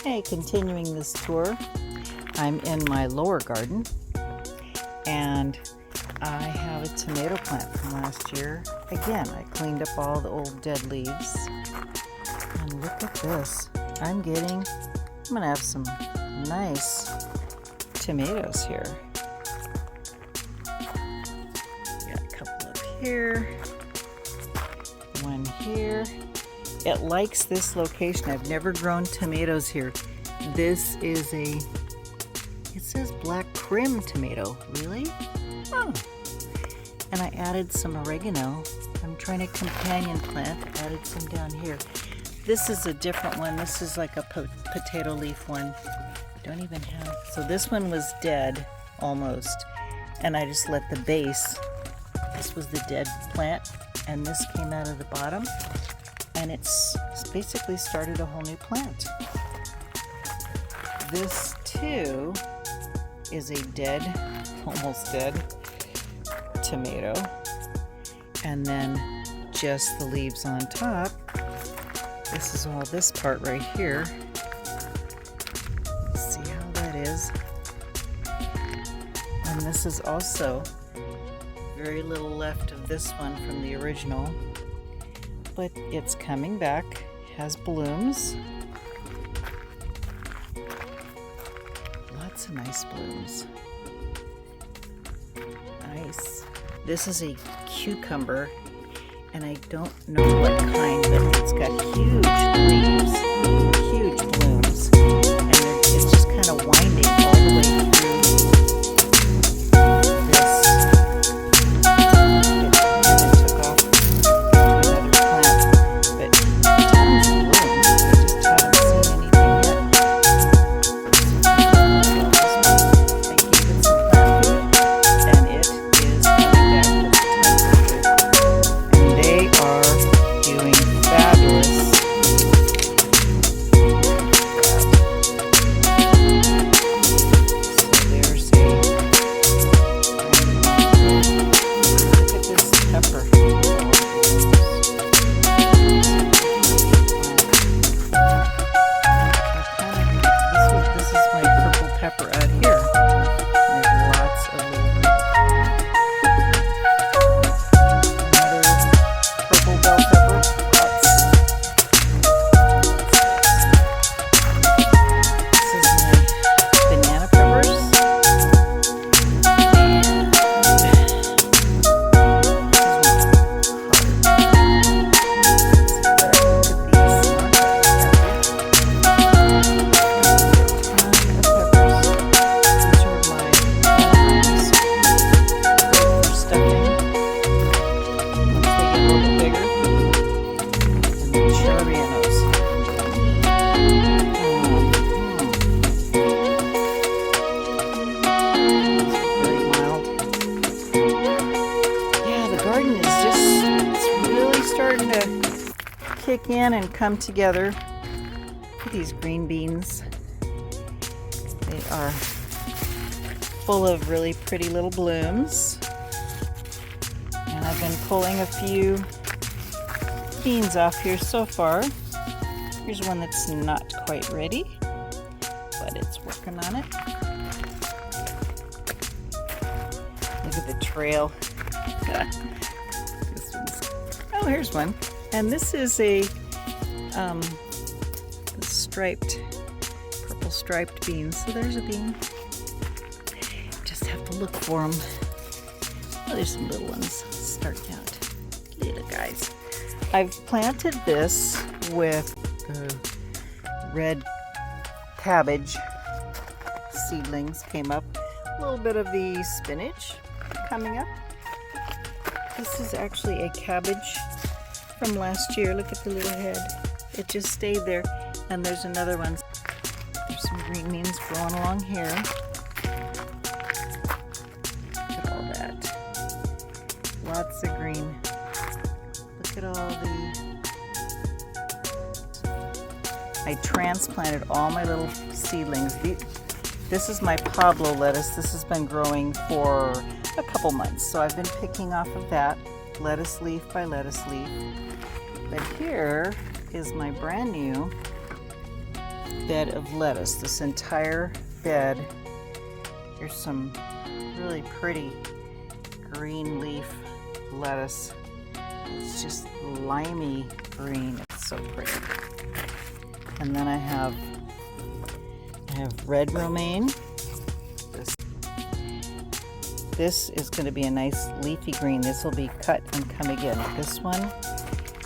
Hey, continuing this tour, I'm in my lower garden and I have a tomato plant from last year. Again, I cleaned up all the old dead leaves. And look at this. I'm gonna have some nice tomatoes here. Got a couple up here, one here. It likes this location. I've never grown tomatoes here. This is it says black crim tomato. Really? Oh. And I added some oregano. I'm trying a companion plant. Added some down here. This is a different one. This is like a potato leaf one. Don't even have. So this one was dead almost. And I just let the base. This was the dead plant. And this came out of the bottom. And it's basically started a whole new plant. This too is a dead, almost dead tomato. And then just the leaves on top. This is all this part right here. Let's see how that is. And this is also very little left of this one from the original. But it's coming back, has blooms. Lots of nice blooms. Nice. This is a cucumber, and I don't know what kind, but it's got huge leaves, huge blooms, and it's just kind of winding all the way through this. And it took off to another plant, but tons of blooms. I just haven't seen anything yet. I gave it some plant food, and it is coming back with tons of food. And they are doing fabulous. So there's look at this pepper. This is my purple pepper out here. There's lots of little another purple bell pepper. Lots. This is my banana peppers. Starting to kick in and come together. Look at these green beans. They are full of really pretty little blooms. And I've been pulling a few beans off here so far. Here's one that's not quite ready, but it's working on it. Look at the trail. Oh, here's one. And this is a striped, purple striped bean. So there's a bean. Just have to look for them. Oh, there's some little ones starting out. Little guys. I've planted this with the red cabbage seedlings came up. A little bit of the spinach coming up. This is actually a cabbage from last year. Look at the little head. It just stayed there. And there's another one. There's some green beans growing along here. Look at all that. Lots of green. Look at all I transplanted all my little seedlings. This is my Pablo lettuce. This has been growing for a couple months, so I've been picking off of that lettuce leaf by lettuce leaf. But here is my brand new bed of lettuce. This entire bed. Here's some really pretty green leaf lettuce. It's just limey green. It's so pretty. And then I have red romaine. This is going to be a nice leafy green. This will be cut and come again. This one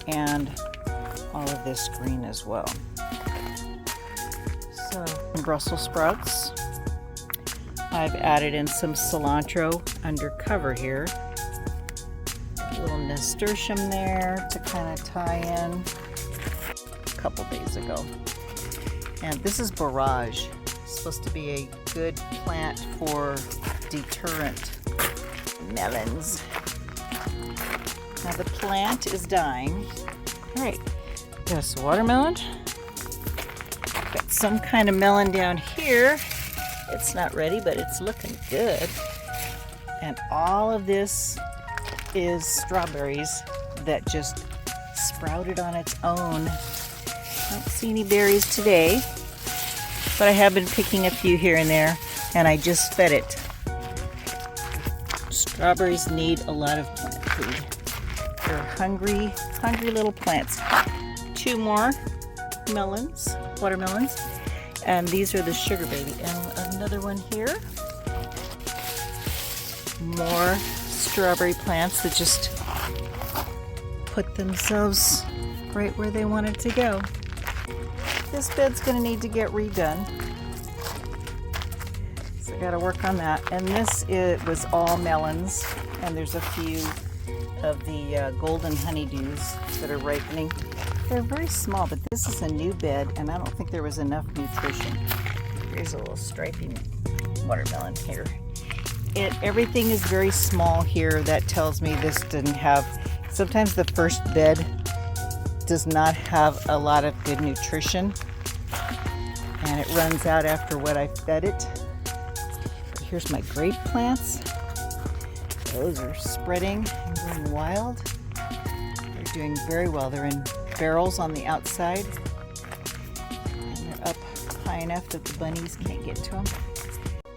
and all of this green as well. So Brussels sprouts. I've added in some cilantro under cover here. A little nasturtium there to kind of tie in a couple days ago. And this is borage. It's supposed to be a good plant for deterrent melons. Now the plant is dying. All right, got a watermelon. Got some kind of melon down here. It's not ready, but it's looking good. And all of this is strawberries that just sprouted on its own. I don't see any berries today, but I have been picking a few here and there, and I just fed it. Strawberries need a lot of plant food. They're hungry little plants. 2 more melons, watermelons, and these are the sugar baby. And another one here. More strawberry plants that just put themselves right where they wanted to go. This bed's going to need to get redone. So I got to work on that. And this was all melons, and there's a few of the golden honeydews that are ripening. They're very small, but this is a new bed, and I don't think there was enough nutrition. Here's a little stripy watermelon here. Everything is very small here. That tells me this didn't have, sometimes the first bed does not have a lot of good nutrition, and it runs out after what I fed it. But here's my grape plants. Those are spreading and going wild. They're doing very well. They're in barrels on the outside, and they're up high enough that the bunnies can't get to them.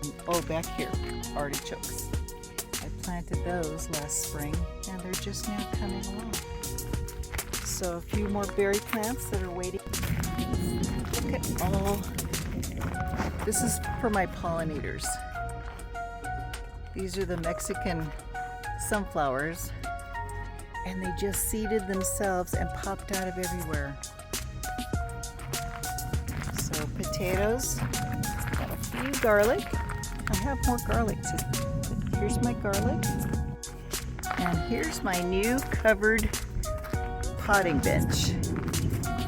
And, oh, back here, artichokes. I planted those last spring, and they're just now coming along. So a few more berry plants that are waiting. Look at all. This is for my pollinators. These are the Mexican sunflowers, and they just seeded themselves and popped out of everywhere. So potatoes, got a few garlic. I have more garlic too. Here's my garlic, and here's my new covered potting bench.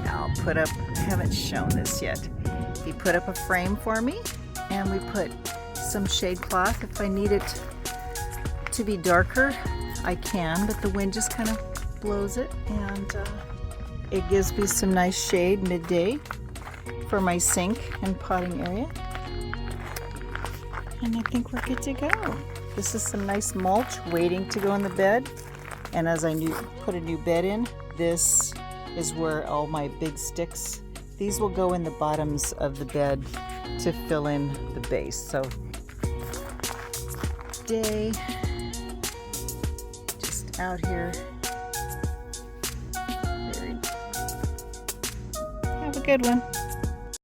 Now I'll put up, I haven't shown this yet. He put up a frame for me, and we put some shade cloth. If I need it to be darker, I can, but the wind just kind of blows it, and it gives me some nice shade midday for my sink and potting area. And I think we're good to go. This is some nice mulch waiting to go in the bed. And as I put a new bed in, this is where all my big sticks, these will go in the bottoms of the bed to fill in the base. So day, just out here. Have a good one.